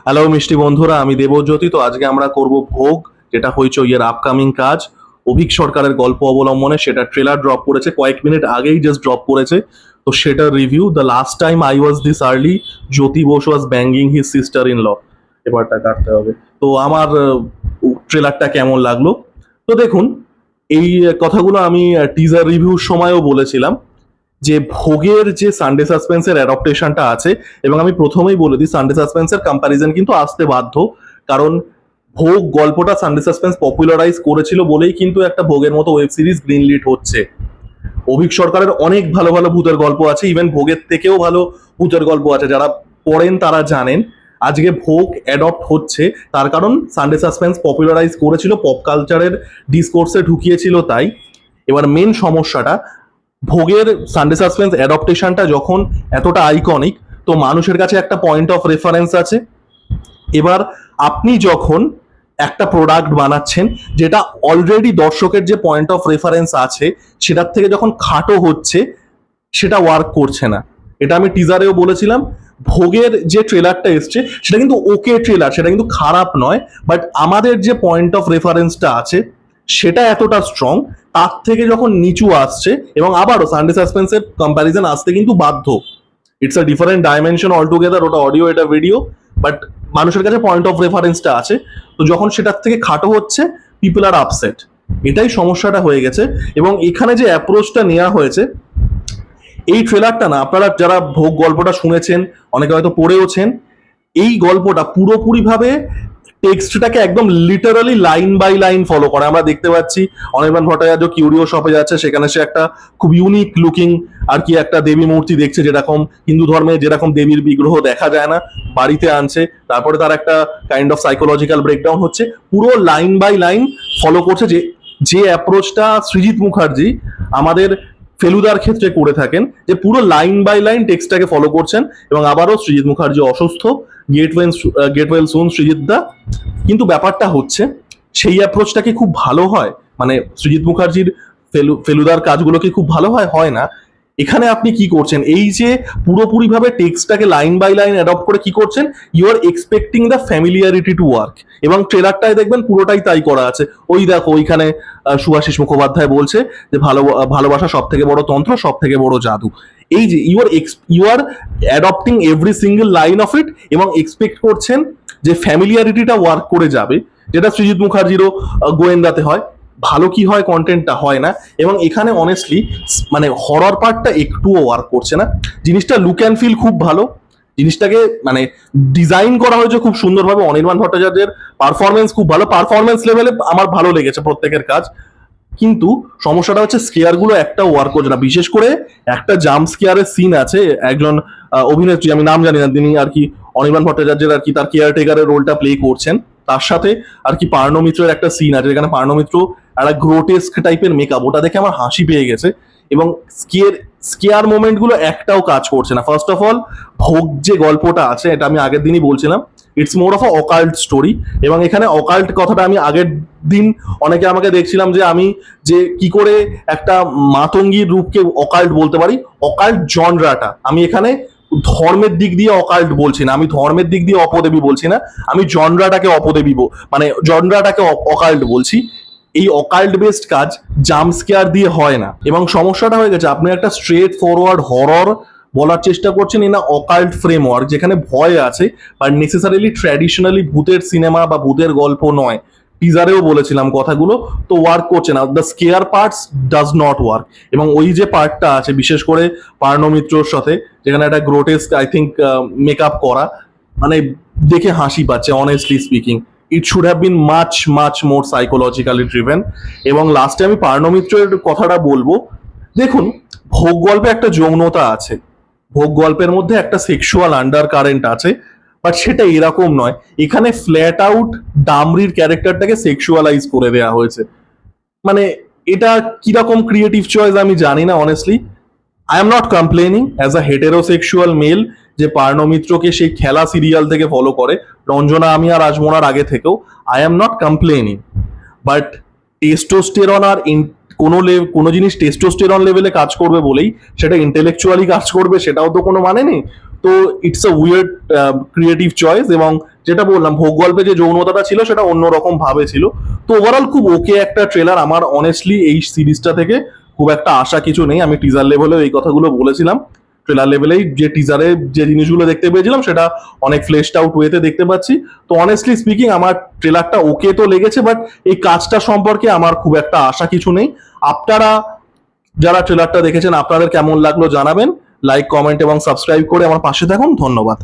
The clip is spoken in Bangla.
হ্যালো মিষ্টি বন্ধুরা, আমি দেবজ্যোতি। তো আজকে আমরা করব ভোগ, যেটা হয়েছে এর আপকামিং কাজ। অভিক সরকারের গল্প অবলম্বনে সেটা ট্রেলার ড্রপ করেছে, কয়েক মিনিট আগেই জাস্ট ড্রপ করেছে। তো সেটার review, the last time I was this early, Jyoti Bose was banging his sister in law. এবারটা কাটতে হবে। তো আমার ট্রেলারটা কেমন লাগলো? তো দেখুন, এই কথাগুলো আমি টিজার রিভিউর সময়ও বলেছিলাম যে ভোগের যে সানডে সাসপেন্সের অ্যাডাপ্টেশনটা আছে, এবং আমি প্রথমেই বলে দিই সানডে সাসপেন্সের কম্প্যারিজন কিন্তু আসতে বাধ্য। কারণ ভোগ গল্পটা সানডে সাসপেন্স পপুলারাইজ করেছিল বলেই কিন্তু একটা ভোগের মতো ওয়েব সিরিজ গ্রিনলিট হচ্ছে। অভিক সরকারের অনেক ভালো ভালো ভূতের গল্প আছে, ইভেন ভোগের থেকেও ভালো ভূতের গল্প আছে, যারা পড়েন তারা জানেন। আজকে ভোগ অ্যাডপ্ট হচ্ছে তার কারণ সানডে সাসপেন্স পপুলারাইজ করেছিল, পপ কালচারের ডিসকোর্সে ঢুকিয়েছিল তাই। এবার মেন সমস্যাটা, ভোগের সানডে সাসপেন্স অ্যাডপ্টেশনটা যখন এতটা আইকনিক, তো মানুষের কাছে একটা পয়েন্ট অফ রেফারেন্স আছে। এবার আপনি যখন একটা প্রোডাক্ট বানাচ্ছেন যেটা অলরেডি দর্শকের যে পয়েন্ট অফ রেফারেন্স আছে সেটার থেকে যখন খাটো হচ্ছে, সেটা ওয়ার্ক করছে না। এটা আমি টিজারেও বলেছিলাম। ভোগের যে ট্রেলারটা এসছে সেটা কিন্তু ওকে ট্রেলার, সেটা কিন্তু খারাপ নয়, বাট আমাদের যে পয়েন্ট অফ রেফারেন্সটা আছে সেটা এতটা স্ট্রং, তার থেকে যখন নিচু আসছে, এবং আবারও সানডে সাসপেন্সের কম্প্যারিজন আসতে কিন্তু বাধ্য। It's a different dimension all together, ওটা অডিও এটা ভিডিও, বাট মানুষের কাছে পয়েন্ট অফ রেফারেন্সটা আছে। তো যখন সেটার থেকে খাটো হচ্ছে, পিপল আর আপসেট। এটাই সমস্যাটা হয়ে গেছে। এবং এখানে যে অ্যাপ্রোচটা নেওয়া হয়েছে, এই ট্রেলারটা না, আপনারা যারা ভোগ গল্পটা শুনেছেন, অনেকে হয়তো পড়েওছেন, এই গল্পটা পুরোপুরিভাবে টেক্সটটাকে একদম literally line by line follow করে। আমরা দেখতে পাচ্ছি অনির্বাণ ভট্টাচার্য কিউরিও শপে যাচ্ছে, সেখানে সে একটা খুব ইউনিক লুকিং আর কি একটা দেবী মূর্তি দেখছে, যেরকম হিন্দু ধর্মে যেরকম দেবীর বিগ্রহ দেখা যায় না, বাড়িতে আনছে। তারপরে তার একটা কাইন্ড অফ সাইকোলজিক্যাল ব্রেকডাউন হচ্ছে, পুরো লাইন বাই লাইন ফলো করছে। যে যে অ্যাপ্রোচটা সৃজিত মুখার্জি আমাদের ফেলুদার ক্ষেত্রে করে থাকেন, যে পুরো লাইন বাই লাইন টেক্সটটাকে ফলো করছেন। এবং আবারও সৃজিত মুখার্জি অসুস্থ, গেট ওয়েল সুন সৃজিত দা। কিন্তু ব্যাপারটা হচ্ছে, সেই অ্যাপ্রোচটা কি খুব ভালো হয়? মানে সৃজিত মুখার্জির ফেলুদার কাজগুলো কি খুব ভালো হয়? হয় না। এখানে আপনি কি করছেন, এই যে পুরোপুরিভাবে টেক্সটটাকে লাইন বাই লাইন অ্যাডপ্ট করে কি করছেন, you are expecting the familiarity to work. এবং ট্রেলারটায় দেখবেন পুরোটাই তাই করা আছে। ওই দেখো ওইখানে সুভাষিস মুখোপাধ্যায় বলছে যে ভালোবাসা সব থেকে বড় তন্ত্র, সব থেকে বড় জাদু। এই যে you are adopting every single line of it, এবং এক্সপেক্ট করছেন যে ফ্যামিলিয়ারিটিটা ওয়ার্ক করে যাবে, যেটা সৃজিত মুখার্জিরও গোয়েন্দাতে হয়। ভালো কি হয়, কন্টেন্টটা হয় না। এবং এখানে অনেস্টলি মানে হরর পার্টটা একটুও ওয়ার্ক করছে না। জিনিসটা লুক অ্যান্ড ফিল খুব ভালো, জিনিসটাকে মানে ডিজাইন করা হয়েছে খুব সুন্দরভাবে। অনির্বাণ ভট্টাচার্যের পারফরমেন্স খুব ভালো, পারফরমেন্স লেভেলে আমার ভালো লেগেছে প্রত্যেকের কাজ। কিন্তু সমস্যাটা হচ্ছে স্কেয়ার গুলো একটা ওয়ার্ক করছে না। বিশেষ করে একটা জাম্প স্কেয়ারের সিন আছে, একজন অভিনেত্রী, আমি নাম জানি না, তিনি আর কি অনির্বাণ ভট্টাচার্যের আর কি তার কেয়ারটেকারের রোলটা প্লে করছেন। তার সাথে আর কি পার্ণ মিত্রের একটা সিন আছে, যেখানে পার্ণ মিত্র একটা গ্রোটেস্ক টাইপের মেকআপ, ওটা দেখে আমার হাসি পেয়ে গেছে। এবং স্কেয়ার মোমেন্ট গুলো একটাও কাজ করছে না। ফার্স্ট অফ অল, ভোগ যে গল্পটা আছে, এটা আমি আগের দিনই বলছিলাম, it's more of occult story. এবং এখানে অকাল্ট কথাটা আমি আগের দিন অনেকে আমাকে দেখছিলাম যে আমি যে কি করে একটা মাতঙ্গীর রূপকে অকাল্ট বলতে পারি। অকাল্ট জনরাটা, আমি এখানে ধর্মের দিক দিয়ে অকাল্ট বলছি না, আমি ধর্মের দিক দিয়ে অপদেবী বলছি না, আমি জনরাটাকে অপদেবী মানে জনরাটাকে অকাল্ট বলছি। এই অকাল্ট বেসড কাজ জাম্প স্কেয়ার দিয়ে হয় না। এবং সমস্যাটা হয়ে গেছে, আপনি একটা স্ট্রেট ফরওয়ার্ড হরর বলার চেষ্টা করছেন না অকাল্ট ফ্রেমওয়ার্ক, যেখানে ভয় আছে, বাট নেসেসারিলি ট্র্যাডিশনালি ভূতের সিনেমা বা ভূতের গল্প নয়। টিজারেও বলেছিলাম কথাগুলো, তো ওয়ার্ক করছে না। The scare parts does not work. এবং ওই যে পার্টটা আছে, বিশেষ করে পার্ণ মিত্রর সাথে, যেখানে একটা গ্রোটেস্ক আই থিঙ্ক মেকআপ করা, মানে দেখে হাসি পাচ্ছে honestly speaking. It should have been much much more psychologically driven. এবং লাস্টে আমি পার্ণ মিত্রের কথাটা বলবো। দেখুন, ভোগ গল্পে একটা যৌনতা আছে, ভোগ গল্পের মধ্যে একটা সেক্সুয়াল আন্ডার কারেন্ট আছে, বাট সেটা এরকম নয়। এখানে ফ্ল্যাট আউট ডামরির ক্যারেক্টারটাকে সেক্সুয়ালাইজ করে দেওয়া হয়েছে। মানে এটা কিরকম ক্রিয়েটিভ চয়েস আমি জানি না honestly. I am not complaining as a heterosexual male, যে পার্ণ মিত্রকে সেই খেলা সিরিয়াল থেকে ফলো করে, রঞ্জনা আমি আর রাজমোনার আগে থেকেও। I am not complaining, but testosterone আর কোনো জিনিস টেস্টোস্টেরন লেভেলে কাজ করবে বলেই সেটা ইন্টেলেকচুয়ালি কাজ করবে, সেটাও তো কোনো মানে নেই। তো it's a weird creative choice, এবং যেটা বললাম ভোগ গল্পে যে যৌনতাটা ছিল সেটা অন্যরকম ভাবে ছিল। তো ওভারঅল খুব ওকে একটা ট্রেলার। আমার অনেস্টলি এই সিরিজটা থেকে খুব একটা আশা কিছু নেই। আমি টিজার লেভেলেও এই কথাগুলো বলেছিলাম। ট্রেলার লেভেলেই যে টিজারে যে জিনিসগুলো দেখতে পেয়েছিলাম সেটা অনেক ফ্লেশড আউট ওয়েতে দেখতে পাচ্ছি। তো অনেস্টলি স্পিকিং আমার ট্রেলারটা ওকে তো লেগেছে, বাট এই কাজটা সম্পর্কে আমার খুব একটা আশা কিছু নেই। আপনারা যারা ট্রেলারটা দেখেছেন আপনাদের কেমন লাগলো জানাবেন। লাইক, কমেন্ট এবং সাবস্ক্রাইব করে আমার পাশে থাকুন। ধন্যবাদ।